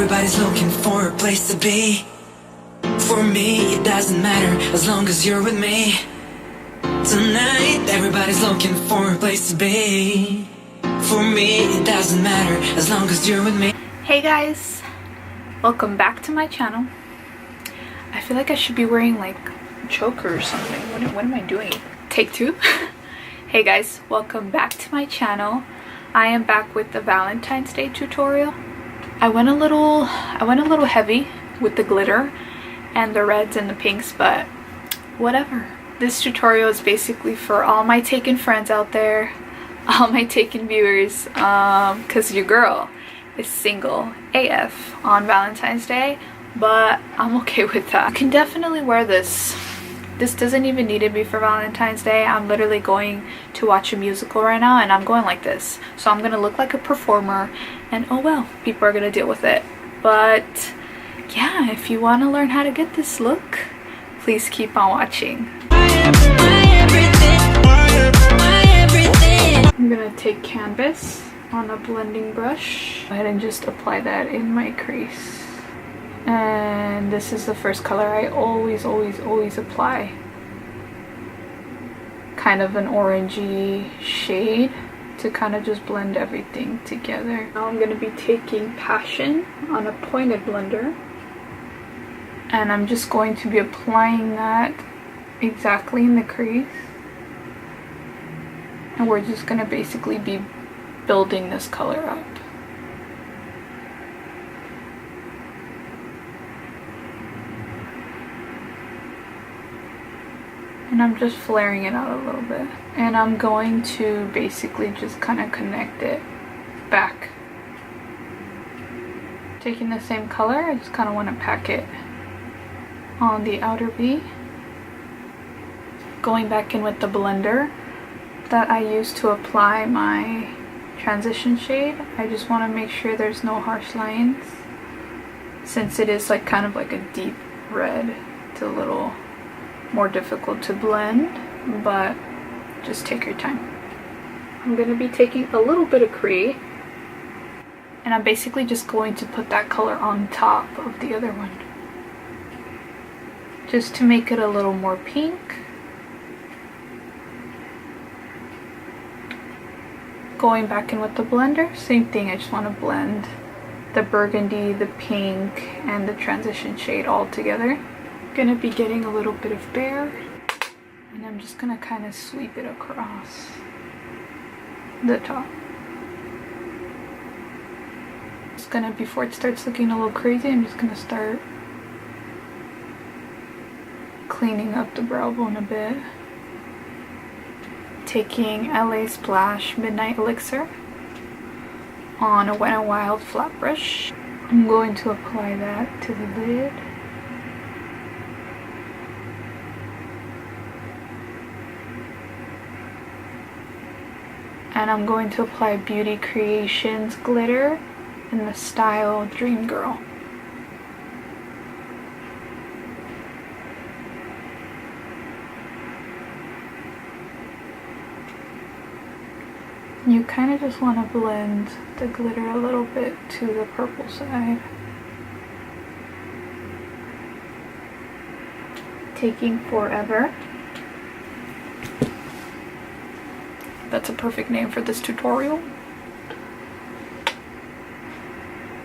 everybody's looking for a place to be. For me, it doesn't matter as long as you're with me. Tonight, everybody's looking for a place to be. For me, it doesn't matter as long as you're with me. Hey guys, welcome back to my channel. I feel like I should be wearing like a choker or something. What am I doing? Take two. Hey guys, welcome back to my channel. I am back with the Valentine's Day tutorial. I went a little heavy with the glitter and the reds and the pinks, but whatever. This tutorial is basically for all my Taken friends out there, all my Taken viewers, because your girl is single AF on Valentine's Day, but I'm okay with that. You can definitely wear this. This doesn't even need to be for Valentine's Day. I'm literally going to watch a musical right now and I'm going like this. So I'm gonna look like a performer and oh well, people are gonna deal with it. But yeah, if you want to learn how to get this look, please keep on watching. I'm gonna take canvas on a blending brush. Go ahead and just apply that in my crease. And this is the first color I always apply. Kind of an orangey shade to kind of just blend everything together. Now I'm gonna be taking Passion on a pointed blender. And I'm just going to be applying that exactly in the crease. And we're just gonna basically be building this color up. And I'm just flaring it out a little bit. And I'm going to basically just kind of connect it back. Taking the same color, I just kind of want to pack it on the outer V. Going back in with the blender that I used to apply my transition shade. I just want to make sure there's no harsh lines, since it is like kind of like a deep red. It's a little more difficult to blend, but just take your time. I'm going to be taking a little bit of Cree and I'm basically just going to put that color on top of the other one just to make it a little more pink. Going back in with the blender, same thing. I just want to blend the burgundy, the pink, and the transition shade all together. Gonna be getting a little bit of Bare and I'm just gonna kind of sweep it across the top. Just gonna, before it starts looking a little crazy, I'm just gonna start cleaning up the brow bone a bit. Taking LA Splash Midnight Elixir on a Wet n Wild flat brush. I'm going to apply that to the lid. And I'm going to apply Beauty Creations glitter in the style Dream Girl. You kind of just want to blend the glitter a little bit to the purple side. Taking Forever. That's a perfect name for this tutorial.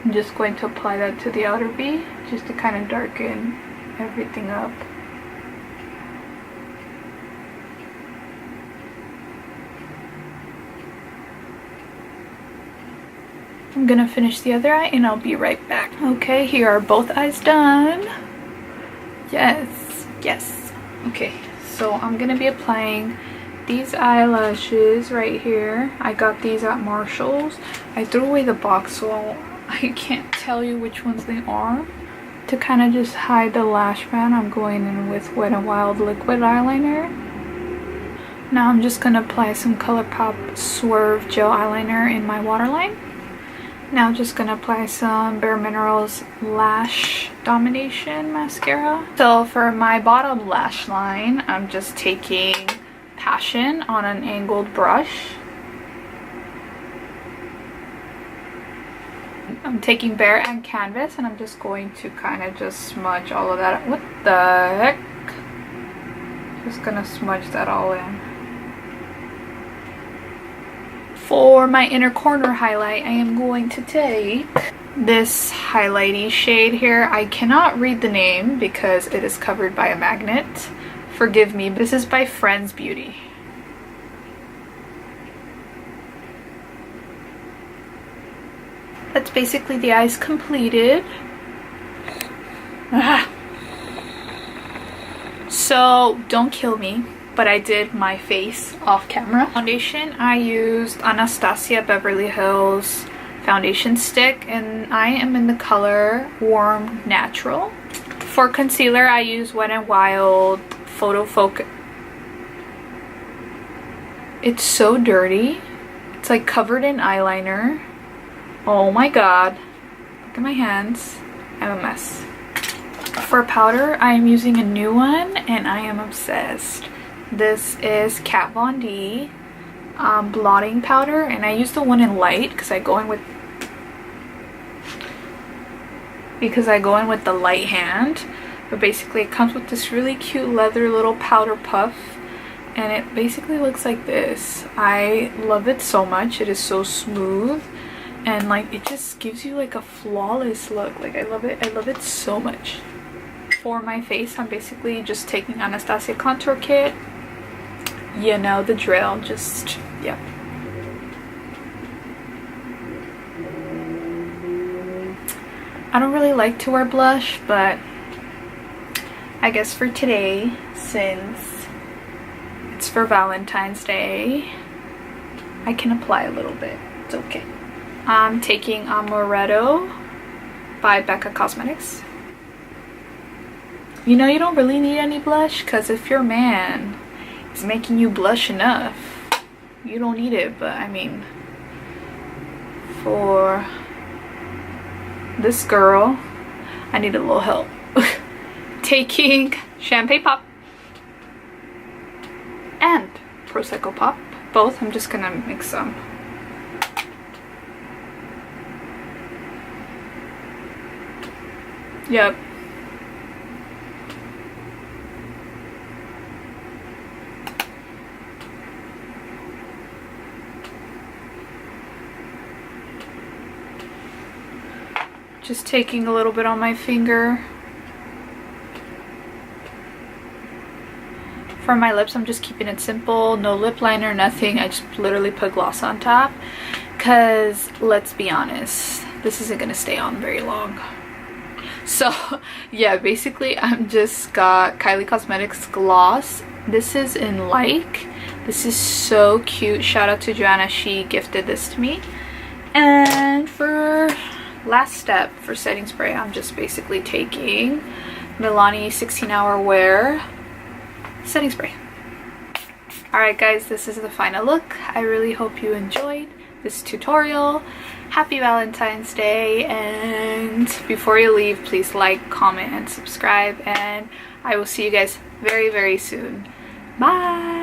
I'm just going to apply that to the outer V just to kind of darken everything up. I'm gonna finish the other eye and I'll be right back. Okay, here are both eyes done. Yes, yes. Okay, so I'm gonna be applying these eyelashes right here. I got these at Marshall's. I threw away the box, so I can't tell you which ones they are. To kind of just hide the lash band, I'm going in with Wet n Wild liquid eyeliner. Now I'm just gonna apply some ColourPop Swerve gel eyeliner in my waterline. Now I'm just gonna apply some Bare Minerals Lash Domination mascara. So for my bottom lash line, I'm just taking Passion on an angled brush. I'm taking Bare and Canvas, and I'm just going to kind of just smudge all of that. What the heck? Just gonna smudge that all in. For my inner corner highlight, I am going to take this highlighty shade here. I cannot read the name because it is covered by a magnet. Forgive me. This is by Friends Beauty. That's basically the eyes completed. So don't kill me, but I did my face off camera. Foundation, I used Anastasia Beverly Hills foundation stick, and I am in the color Warm Natural. For concealer, I use Wet n Wild Photo Focus. It's so dirty. It's like covered in eyeliner. Oh my god. Look at my hands. I'm a mess. For powder, I am using a new one and I am obsessed. This is Kat Von D blotting powder, and I use the one in light because I go in with the light hand. But basically it comes with this really cute leather little powder puff, and it basically looks like this. I love it so much. It is so smooth, and like it just gives you like a flawless look. Like I love it so much. For my face, I'm basically just taking Anastasia contour kit. You know the drill. Just yeah. I don't really like to wear blush, but I guess for today, since it's for Valentine's Day, I can apply a little bit. It's okay. I'm taking Amaretto by Becca Cosmetics. You know, you don't really need any blush, because if your man is making you blush enough, you don't need it. But I mean, for this girl, I need a little help. Taking Champagne Pop and Prosecco Pop, both. I'm just gonna mix them. Yep. Just taking a little bit on my finger. For my lips, I'm just keeping it simple. No lip liner, nothing. I just literally put gloss on top. Because, let's be honest, this isn't going to stay on very long. So, yeah, basically, I'm just got Kylie Cosmetics gloss. This is in Like. This is so cute. Shout out to Joanna. She gifted this to me. And for last step, for setting spray, I'm just basically taking Milani 16-Hour Wear setting spray. Alright guys, this is the final look. I really hope you enjoyed this tutorial. Happy Valentine's Day, and before you leave, please like, comment, and subscribe, and I will see you guys very, very soon. Bye!